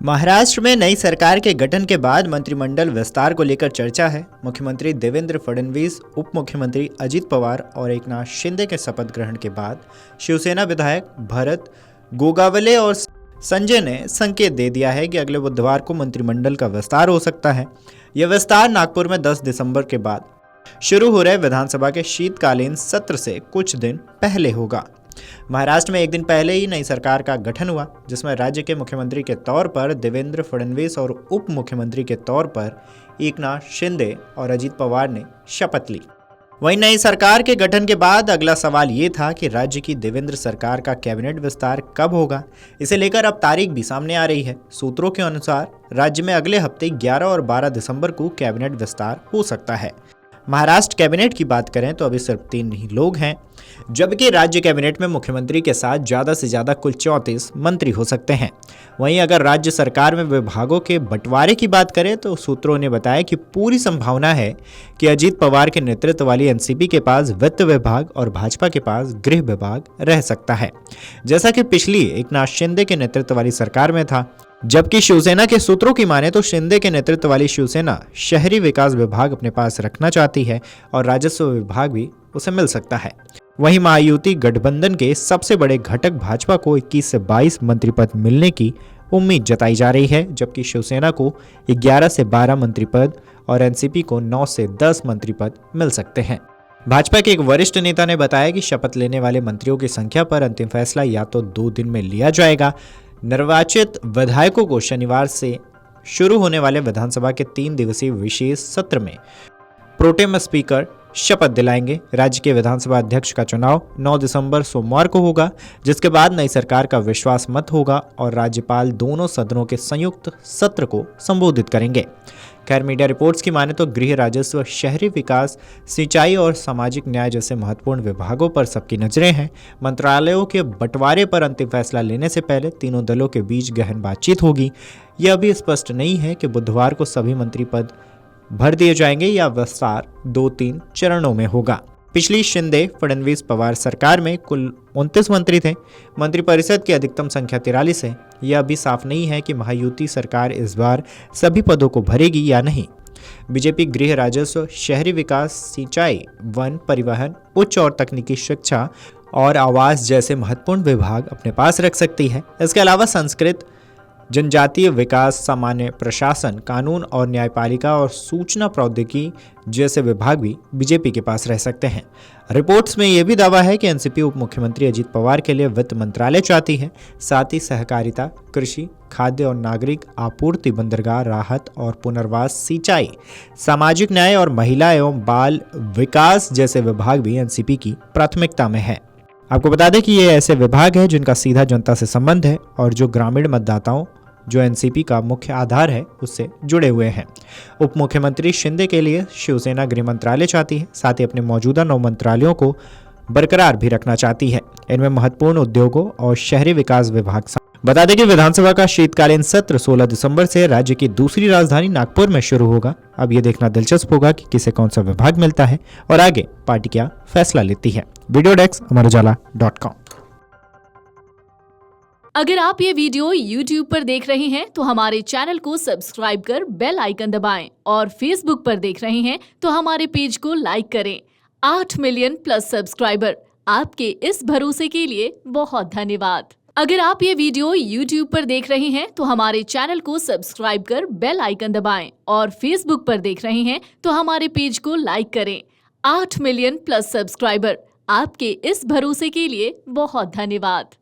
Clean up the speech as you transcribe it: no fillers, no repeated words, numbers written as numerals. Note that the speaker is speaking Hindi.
महाराष्ट्र में नई सरकार के गठन के बाद मंत्रिमंडल विस्तार को लेकर चर्चा है। मुख्यमंत्री देवेंद्र फडणवीस, उप मुख्यमंत्री अजित पवार और एकनाथ शिंदे के शपथ ग्रहण के बाद शिवसेना विधायक भरत गोगावले और संजय ने संकेत दे दिया है कि अगले बुधवार को मंत्रिमंडल का विस्तार हो सकता है। यह विस्तार नागपुर में 10 दिसंबर के बाद शुरू हो रहे विधानसभा के शीतकालीन सत्र से कुछ दिन पहले होगा। महाराष्ट्र में एक दिन पहले ही नई सरकार का गठन हुआ, जिसमें राज्य के मुख्यमंत्री के तौर पर देवेंद्र फडणवीस और उप मुख्यमंत्री के तौर पर एकनाथ शिंदे और अजित पवार ने शपथ ली। वहीं नई सरकार के गठन के बाद अगला सवाल ये था कि राज्य की देवेंद्र सरकार का कैबिनेट विस्तार कब होगा। इसे लेकर अब तारीख भी सामने आ रही है। सूत्रों के अनुसार राज्य में अगले हफ्ते 11 और 12 दिसंबर को कैबिनेट विस्तार हो सकता है। महाराष्ट्र कैबिनेट की बात करें तो अभी सिर्फ 3 ही लोग हैं, जबकि राज्य कैबिनेट में मुख्यमंत्री के साथ ज़्यादा से ज़्यादा कुल 34 मंत्री हो सकते हैं। वहीं अगर राज्य सरकार में विभागों के बंटवारे की बात करें तो सूत्रों ने बताया कि पूरी संभावना है कि अजित पवार के नेतृत्व वाली एनसीपी के पास वित्त विभाग और भाजपा के पास गृह विभाग रह सकता है, जैसा कि पिछली एकनाथ शिंदे के नेतृत्व वाली सरकार में था। जबकि शिवसेना के सूत्रों की माने तो शिंदे के नेतृत्व वाली शिवसेना शहरी विकास विभाग अपने पास रखना चाहती है और राजस्व विभाग भी उसे मिल सकता है। वहीं महायुति गठबंधन के सबसे बड़े घटक भाजपा को 21 से 22 मंत्री पद मिलने की उम्मीद जताई जा रही है, जबकि शिवसेना को 11 से 12 मंत्री पद और एनसीपी को 9 से 10 मंत्री पद मिल सकते हैं। भाजपा के एक वरिष्ठ नेता ने बताया कि शपथ लेने वाले मंत्रियों की संख्या पर अंतिम फैसला या तो 2 दिन में लिया जाएगा। निर्वाचित विधायकों को शनिवार से शुरू होने वाले विधानसभा के 3 दिवसीय विशेष सत्र में प्रोटेम स्पीकर शपथ दिलाएंगे। राज्य के विधानसभा अध्यक्ष का चुनाव 9 दिसंबर सोमवार को होगा, जिसके बाद नई सरकार का विश्वास मत होगा और राज्यपाल दोनों सदनों के संयुक्त सत्र को संबोधित करेंगे। खैर, मीडिया रिपोर्ट्स की माने तो गृह, राजस्व, शहरी विकास, सिंचाई और सामाजिक न्याय जैसे महत्वपूर्ण विभागों पर सबकी नजरें हैं। मंत्रालयों के बंटवारे पर अंतिम फैसला लेने से पहले तीनों दलों के बीच गहन बातचीत होगी। यह अभी स्पष्ट नहीं है कि बुधवार को सभी मंत्री पद भर दिए जाएंगे या विस्तार 2-3 चरणों में होगा। पिछली शिंदे फडणवीस पवार सरकार में कुल 29 मंत्री थे। मंत्रिपरिषद की अधिकतम संख्या 43 है। यह अभी साफ नहीं है कि महायुति सरकार इस बार सभी पदों को भरेगी या नहीं। बीजेपी गृह, राजस्व, शहरी विकास, सिंचाई, वन, परिवहन, उच्च और तकनीकी शिक्षा और आवास जैसे महत्वपूर्ण विभाग अपने पास रख सकती है। इसके अलावा संस्कृत, जनजातीय विकास, सामान्य प्रशासन, कानून और न्यायपालिका और सूचना प्रौद्योगिकी जैसे विभाग भी बीजेपी के पास रह सकते हैं। रिपोर्ट्स में यह भी दावा है कि एनसीपी उप मुख्यमंत्री अजित पवार के लिए वित्त मंत्रालय चाहती है। साथ ही सहकारिता, कृषि, खाद्य और नागरिक आपूर्ति, बंदरगाह, राहत और पुनर्वास, सिंचाई, सामाजिक न्याय और महिला एवं बाल विकास जैसे विभाग भी एनसीपी की प्राथमिकता में है। आपको बता दें कि ये ऐसे विभाग हैं जिनका सीधा जनता से संबंध है और जो ग्रामीण मतदाताओं, जो एनसीपी का मुख्य आधार है, उससे जुड़े हुए हैं। उप मुख्यमंत्री शिंदे के लिए शिवसेना गृह मंत्रालय चाहती है, साथ ही अपने मौजूदा 9 मंत्रालयों को बरकरार भी रखना चाहती है। इनमें महत्वपूर्ण उद्योगों और शहरी विकास विभाग। बता दें कि विधानसभा का शीतकालीन सत्र 16 दिसंबर से राज्य की दूसरी राजधानी नागपुर में शुरू होगा। अब ये देखना दिलचस्प होगा कि किसे कौन सा विभाग मिलता है और आगे पार्टी क्या फैसला लेती है। Video desk Amar Ujala dot com. अगर आप ये वीडियो YouTube पर देख रहे हैं तो हमारे चैनल को सब्सक्राइब कर बेल आइकन दबाएं और Facebook पर देख रहे हैं तो हमारे पेज को लाइक करें। 8 मिलियन प्लस सब्सक्राइबर, आपके इस भरोसे के लिए बहुत धन्यवाद। अगर आप ये वीडियो YouTube पर देख रहे हैं तो हमारे चैनल को सब्सक्राइब कर बेल आइकन दबाएं और Facebook पर देख रहे हैं तो हमारे पेज को लाइक करें। 8 मिलियन प्लस सब्सक्राइबर, आपके इस भरोसे के लिए बहुत धन्यवाद।